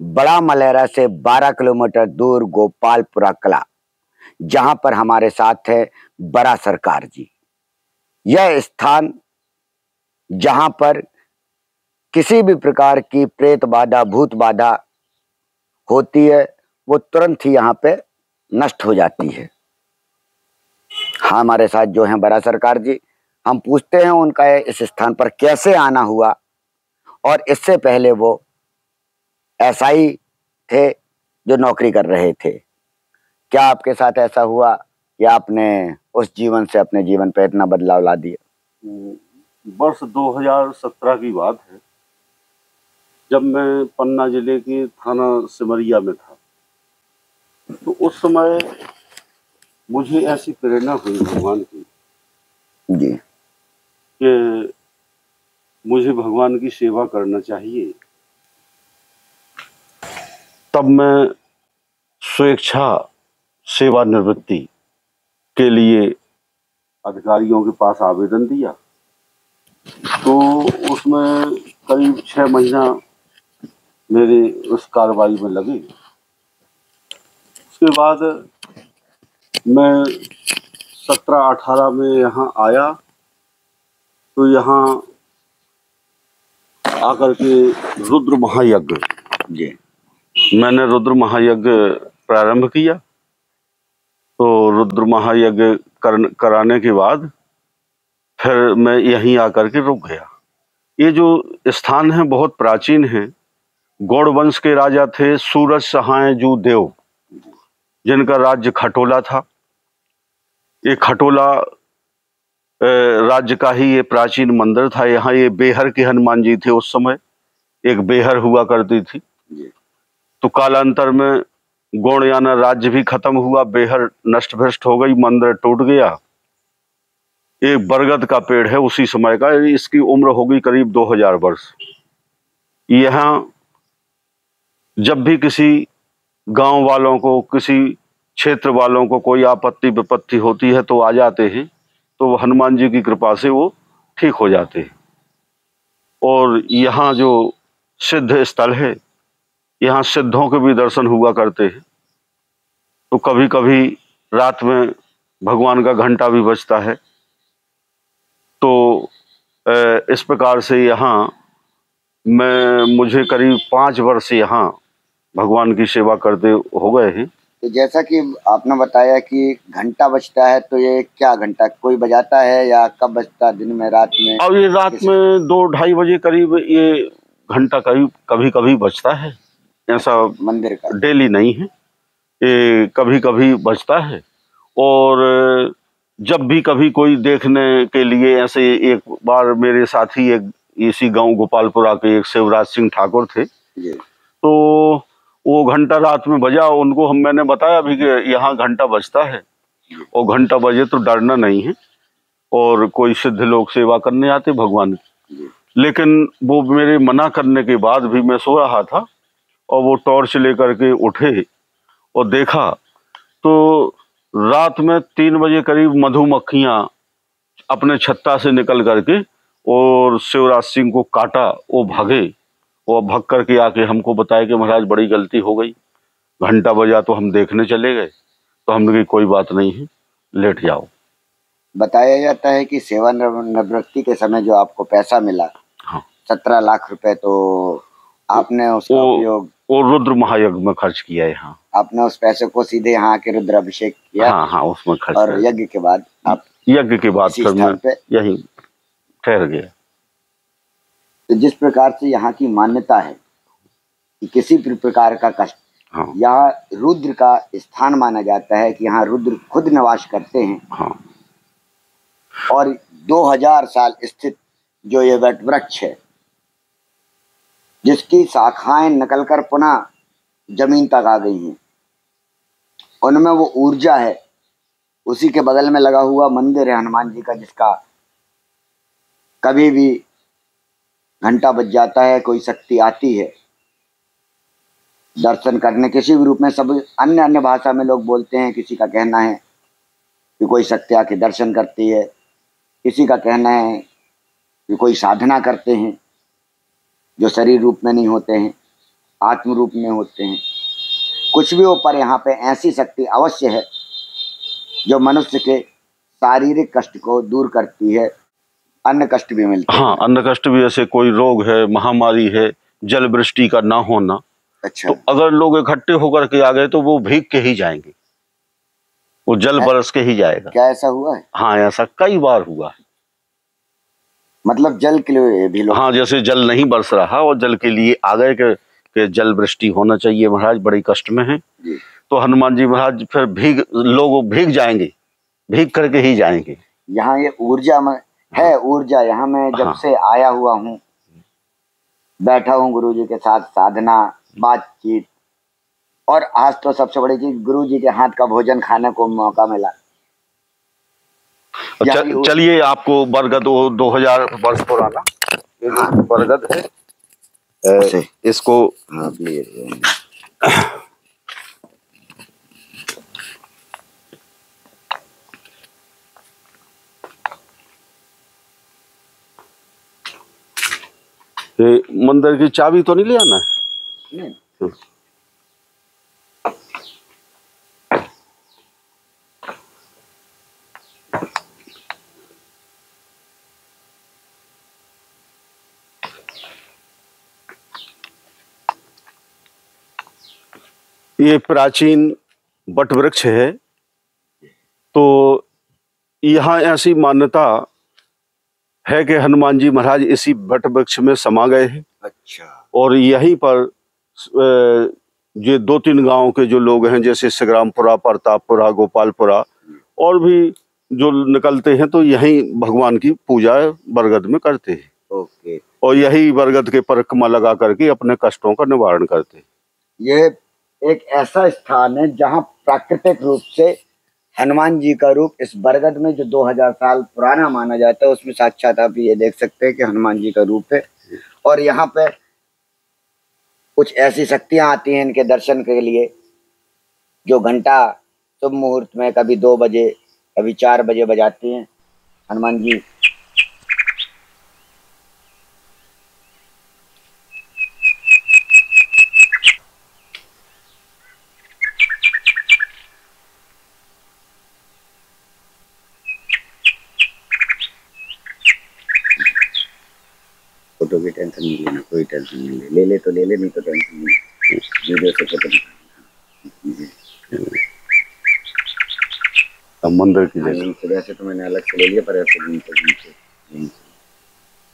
बड़ा मलेरा से 12 किलोमीटर दूर गोपालपुरा कला, जहां पर हमारे साथ है बड़ा सरकार जी। यह स्थान जहां पर किसी भी प्रकार की प्रेत बाधा, भूत बाधा होती है, वो तुरंत ही यहाँ पे नष्ट हो जाती है। हमारे साथ जो हैं बड़ा सरकार जी, हम पूछते हैं उनका इस स्थान पर कैसे आना हुआ, और इससे पहले वो एसआई थे जो नौकरी कर रहे थे। क्या आपके साथ ऐसा हुआ कि आपने उस जीवन से अपने जीवन पे इतना बदलाव ला दिया? वर्ष 2017 की बात है, जब मैं पन्ना जिले के थाना सिमरिया में था। तो उस समय मुझे ऐसी प्रेरणा हुई भगवान की जी कि मुझे भगवान की सेवा करना चाहिए। तब मैं स्वेच्छा सेवानिवृत्ति के लिए अधिकारियों के पास आवेदन दिया। तो उसमें करीब 6 महीना मेरे उस कार्रवाई में लगे। उसके बाद मैं 17-18 में यहाँ आया। तो यहाँ आकर के रुद्र महायज्ञ जी मैंने रुद्र महायज्ञ प्रारंभ किया। तो रुद्र महायज्ञ कराने के बाद फिर मैं यहीं आकर के रुक गया। ये जो स्थान है बहुत प्राचीन है। गौड़ वंश के राजा थे सूरज सहाय जू देव, जिनका राज्य खटोला था। ये खटोला राज्य का ही ये प्राचीन मंदिर था। यहाँ ये बेहर के हनुमान जी थे। उस समय एक बेहर हुआ करती थी। तो कालांतर में गौड़याना राज्य भी खत्म हुआ, बेहर नष्ट भ्रष्ट हो गई, मंदिर टूट गया। एक बरगद का पेड़ है उसी समय का, इसकी उम्र होगी करीब 2000 वर्ष। यहाँ जब भी किसी गांव वालों को, किसी क्षेत्र वालों को कोई आपत्ति विपत्ति होती है तो आ जाते हैं। तो हनुमान जी की कृपा से वो ठीक हो जाते हैं। और यहाँ जो सिद्ध स्थल है, यहाँ सिद्धों के भी दर्शन हुआ करते हैं। तो कभी कभी रात में भगवान का घंटा भी बजता है। तो इस प्रकार से यहाँ मुझे करीब 5 वर्ष यहाँ भगवान की सेवा करते हो गए हैं। तो जैसा कि आपने बताया कि घंटा बजता है, तो ये क्या घंटा कोई बजाता है या कब बजता है, दिन में, रात में? अब ये रात में 2-2:30 बजे करीब ये घंटा कभी कभी बजता है। ऐसा मंदिर का डेली नहीं है, ये कभी कभी बजता है। और जब भी कभी कोई देखने के लिए, ऐसे एक बार मेरे साथी एक इसी गांव गोपालपुरा के एक शिवराज सिंह ठाकुर थे। तो वो घंटा रात में बजा, उनको मैंने बताया भी कि यहाँ घंटा बजता है और घंटा बजे तो डरना नहीं है। और कोई सिद्ध लोग सेवा करने आते भगवान की। लेकिन वो मेरे मना करने के बाद भी मैं सो रहा था और वो टॉर्च लेकर के उठे और देखा तो रात में 3 बजे करीब मधुमक्खियां अपने छत्ता से निकल करके और शिवराज सिंह को काटा। वो भागे और भाग करके आके हमको बताया कि महाराज बड़ी गलती हो गई, घंटा बजा तो हम देखने चले गए। तो हमने कहा कोई बात नहीं है, लेट जाओ। बताया जाता है कि सेवानिवृत्ति के समय जो आपको पैसा मिला, हाँ, 17 लाख रुपए, तो आपने उसका उपयोग वो रुद्र महायज्ञ में खर्च किया। यहाँ आपने उस पैसे को सीधे यहाँ के रुद्राभिषेक किया? हाँ, उसमें खर्च। और यज्ञ के बाद फिर मैं यही ठहर गया। तो जिस प्रकार से यहाँ की मान्यता है कि किसी भी प्रकार का कष्ट, हाँ, यहाँ रुद्र का स्थान माना जाता है कि यहाँ रुद्र खुद निवास करते हैं। हाँ। और 2000 साल स्थित जो ये वट वृक्ष है, जिसकी शाखाएं निकलकर पुनः जमीन तक आ गई हैं, उनमें वो ऊर्जा है। उसी के बगल में लगा हुआ मंदिर है हनुमान जी का, जिसका कभी भी घंटा बज जाता है, कोई शक्ति आती है दर्शन करने किसी भी रूप में। सब अन्य भाषा में लोग बोलते हैं। किसी का कहना है कि कोई शक्ति आके दर्शन करती है, किसी का कहना है कि कोई साधना करते हैं जो शरीर रूप में नहीं होते हैं। आत्म रूप में होते हैं। कुछ भी हो, पर यहाँ पे ऐसी शक्ति अवश्य है जो मनुष्य के शारीरिक कष्ट को दूर करती है, अन्य कष्ट भी मिलते हैं। हाँ, अन्न कष्ट भी, ऐसे कोई रोग है, महामारी है, जल वृष्टि का ना होना, अच्छा, तो अगर लोग इकट्ठे होकर के आ गए तो वो भीग के ही जाएंगे, वो जल बरस के ही जाएगा। क्या ऐसा हुआ है? हाँ, ऐसा कई बार हुआ है। मतलब जल के लिए भी लोग? हाँ, जैसे जल नहीं बरस रहा और जल के लिए आ गए कि जल वृष्टि होना चाहिए, महाराज बड़ी कष्ट में है, तो हनुमान जी महाराज फिर लोग भीग जाएंगे, भीग करके ही जाएंगे। यहाँ ये ऊर्जा में है, ऊर्जा यहाँ मैं जब से आया हुआ हूँ, बैठा हूँ गुरु जी के साथ, साधना, बातचीत, और आज तो सबसे बड़ी चीज गुरु जी के हाथ का भोजन खाने को मौका मिला। चलिए, आपको बरगद, वो 2000 वर्ष पुराना बरगद है, इसको मंदिर की चाबी तो नहीं ले आना है? ये प्राचीन बट वृक्ष है, तो यहाँ ऐसी मान्यता है कि हनुमान जी महाराज इसी बट वृक्ष में समा गए हैं। अच्छा। और यहीं पर ये 2-3 गांव के जो लोग हैं, जैसे संग्रामपुरा, प्रतापपुरा, गोपालपुरा, और भी जो निकलते हैं, तो यहीं भगवान की पूजा बरगद में करते हैं। ओके। और यही बरगद के परिक्रमा लगा करके अपने कष्टों का निवारण करते हैं। ये एक ऐसा स्थान है जहाँ प्राकृतिक रूप से हनुमान जी का रूप इस बरगद में, जो 2000 साल पुराना माना जाता है, उसमें साक्षात आप ये देख सकते हैं कि हनुमान जी का रूप है। और यहाँ पे कुछ ऐसी शक्तियां आती हैं इनके दर्शन के लिए, जो घंटा शुभ मुहूर्त में कभी 2 बजे कभी 4 बजे बजाती हैं। हनुमान जी फोटो की टेंशन नहीं लेना, कोई टेंशन नहीं ले तो ले ले, नहीं तो टेंशन नहीं, वीडियो से फोटो मंदिर की वैसे तो मैंने अलग से ले लिया, पर ऐसे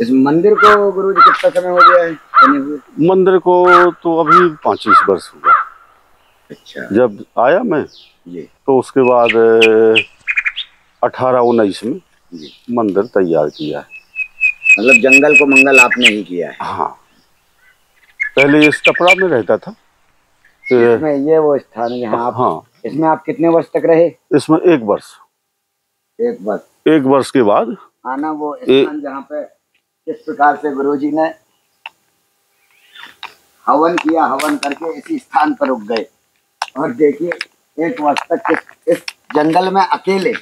इस मंदिर को गुरु जी कितना समय हो गया है बने हुए? मंदिर को तो अभी 25 वर्ष हुआ। अच्छा। जब आया मैं जी, तो उसके बाद 18-19 में मंदिर तैयार किया है। मतलब जंगल को मंगल आपने ही किया है? हाँ, पहले इस टपरा में रहता था। इसमें ये वो स्थान यहाँ आप? हाँ। इसमें आप कितने वर्ष तक रहे? इसमें 1 वर्ष। 1 वर्ष। 1 वर्ष के बाद आना वो स्थान जहाँ पे किस प्रकार से गुरु जी ने हवन किया, हवन करके इसी स्थान पर रुक गए, और देखिए 1 वर्ष तक इस जंगल में अकेले।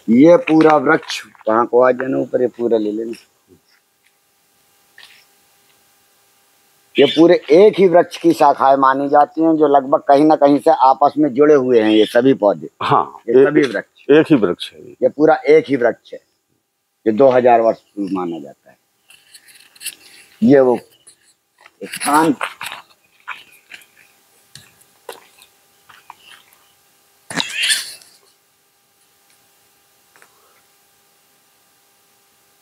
ये पूरा वृक्ष वहां को आ जाना ऊपर, ये पूरा ले लेना। ये पूरे एक ही वृक्ष की शाखाएं मानी जाती हैं, जो लगभग कहीं ना कहीं से आपस में जुड़े हुए हैं ये सभी पौधे। हाँ, ये सभी वृक्ष एक ही वृक्ष है। ये पूरा एक ही वृक्ष है, ये 2000 वर्ष माना जाता है। ये वो स्थान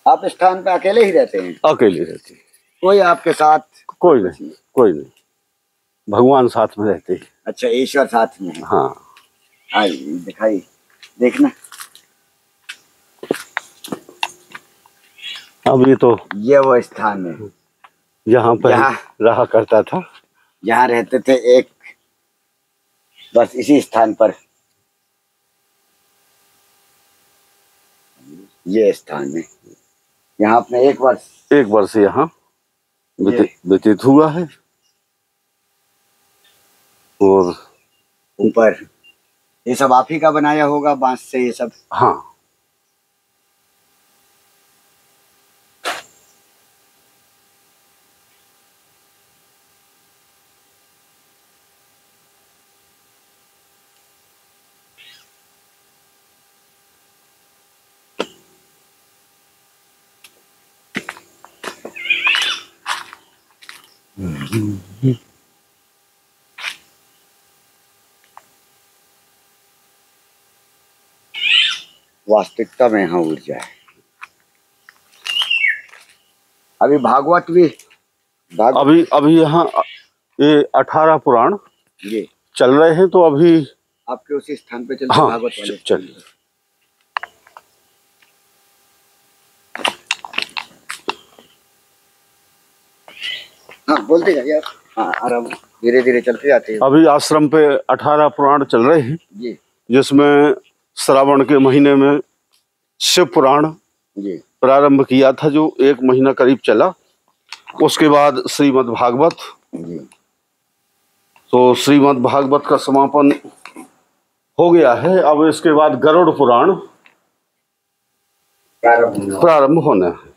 आप स्थान पे अकेले ही रहते हैं? अकेले रहते हैं, कोई आपके साथ? कोई नहीं, कोई नहीं, भगवान साथ में रहते हैं। अच्छा, ईश्वर साथ में है। हाँ, दिखाई देखना। अब ये तो ये वो स्थान है यहाँ पर रहा करता था, यहाँ रहते थे एक, बस इसी स्थान पर ये स्थान है। यहाँ अपने 1 वर्ष यहाँ व्यतीत हुआ है। और ऊपर ये सब आप ही का बनाया होगा बांस से ये सब? हाँ। वास्तविकता में यहाँ ऊर्जा है। अभी भागवत भी अभी यहाँ ये 18 पुराण ये चल रहे हैं, तो अभी आपके उसी स्थान पे चलते? हाँ, भागवत वाले चलिए। हाँ बोलते जाइए आप। हाँ आराम, धीरे धीरे चलते जाते हैं। अभी आश्रम पे 18 पुराण चल रहे हैं जी, जिसमें श्रावण के महीने में शिव पुराण जी, प्रारंभ किया था, जो 1 महीना करीब चला। उसके बाद श्रीमद् भागवत, जी। तो श्रीमद् भागवत का समापन हो गया है। अब इसके बाद गरुड़ पुराण प्रारंभ होना है।